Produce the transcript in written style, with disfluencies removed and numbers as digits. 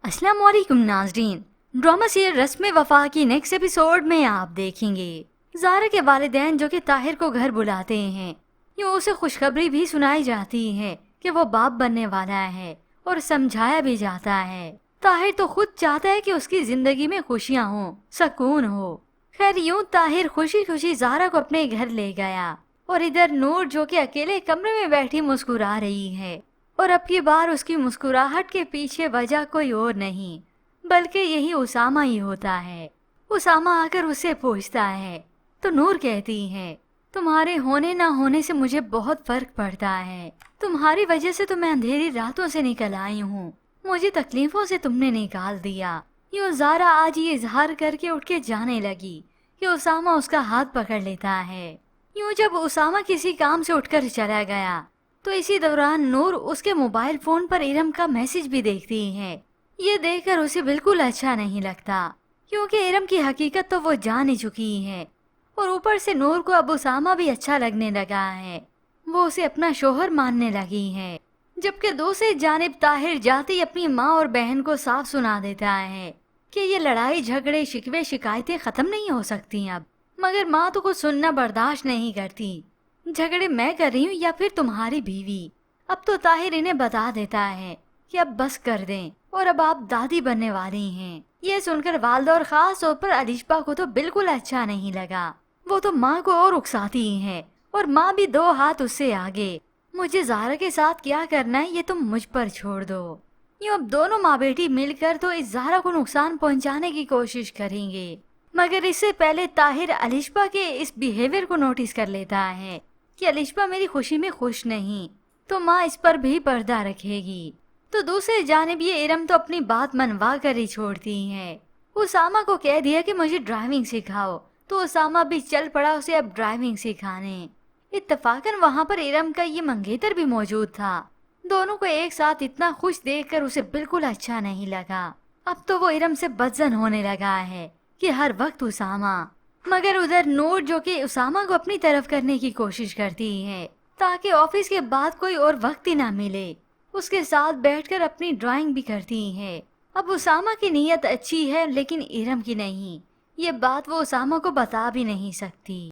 अस्सलाम वालेकुम नाज़रीन। ड्रामा सीरियल रस्म वफा की नेक्स्ट एपिसोड में आप देखेंगे ज़ारा के वालिदैन जो कि ताहिर को घर बुलाते हैं। यूँ उसे खुशखबरी भी सुनाई जाती है कि वो बाप बनने वाला है और समझाया भी जाता है। ताहिर तो खुद चाहता है कि उसकी जिंदगी में खुशियाँ हो, सुकून हो। खैर यूँ ताहिर खुशी खुशी ज़ारा को अपने घर ले गया और इधर नूर जो कि अकेले कमरे में बैठी मुस्कुरा रही है और अब की बार उसकी मुस्कुराहट के पीछे वजह कोई और नहीं बल्कि यही उसामा ही होता है। उसामा आकर उससे पूछता है तो नूर कहती है, तुम्हारे होने ना होने से मुझे बहुत फर्क पड़ता है। तुम्हारी वजह से तो मैं अंधेरी रातों से निकल आई हूँ, मुझे तकलीफों से तुमने निकाल दिया। यूँ ज़ारा आज ये इजहार करके उठ के जाने लगी कि उसामा उसका हाथ पकड़ लेता है। यूँ जब उसामा किसी काम से उठकर चला गया तो इसी दौरान नूर उसके मोबाइल फोन पर इरम का मैसेज भी देखती है। ये देखकर उसे बिल्कुल अच्छा नहीं लगता क्योंकि इरम की हकीकत तो वो जान ही चुकी है और ऊपर से नूर को अब उसामा भी अच्छा लगने लगा है। वो उसे अपना शोहर मानने लगी है। जबकि दूसरी जानिब ताहिर जाते ही अपनी माँ और बहन को साफ सुना देता है कि ये लड़ाई झगड़े शिकवे शिकायतें खत्म नहीं हो सकती अब। मगर माँ तो कुछ सुनना बर्दाश्त नहीं करती। झगड़े मैं कर रही हूँ या फिर तुम्हारी बीवी। अब तो ताहिर इन्हें बता देता है कि अब बस कर दें और अब आप दादी बनने वाली हैं। ये सुनकर वालदा और खास तौर पर अलिशबा को तो बिल्कुल अच्छा नहीं लगा। वो तो माँ को और उकसाती है और माँ भी दो हाथ उससे आगे। मुझे ज़ारा के साथ क्या करना है ये तुम मुझ पर छोड़ दो। यूँ अब दोनों माँ बेटी मिलकर तो इस ज़ारा को नुकसान पहुँचाने की कोशिश करेंगे। मगर इससे पहले ताहिर अलिशबा के इस बिहेवियर को नोटिस कर लेता है कि अलिशबा मेरी खुशी में खुश नहीं, तो माँ इस पर भी पर्दा रखेगी। तो दूसरी जानिब ये इरम तो अपनी बात मनवा कर ही छोड़ती है। उसामा को कह दिया कि मुझे ड्राइविंग सिखाओ, तो उसामा भी चल पड़ा उसे अब ड्राइविंग सिखाने। इत्तफाकन वहाँ पर इरम का ये मंगेतर भी मौजूद था। दोनों को एक साथ इतना खुश देखकर उसे बिल्कुल अच्छा नहीं लगा। अब तो वो इरम से बदजन होने लगा है कि हर वक्त उसामा। मगर उधर नूर जो कि उसामा को अपनी तरफ करने की कोशिश करती है ताकि ऑफिस के बाद कोई और वक्त ही ना मिले, उसके साथ बैठकर अपनी ड्राइंग भी करती है। अब उसामा की नीयत अच्छी है लेकिन इरम की नहीं। ये बात वो उसामा को बता भी नहीं सकती।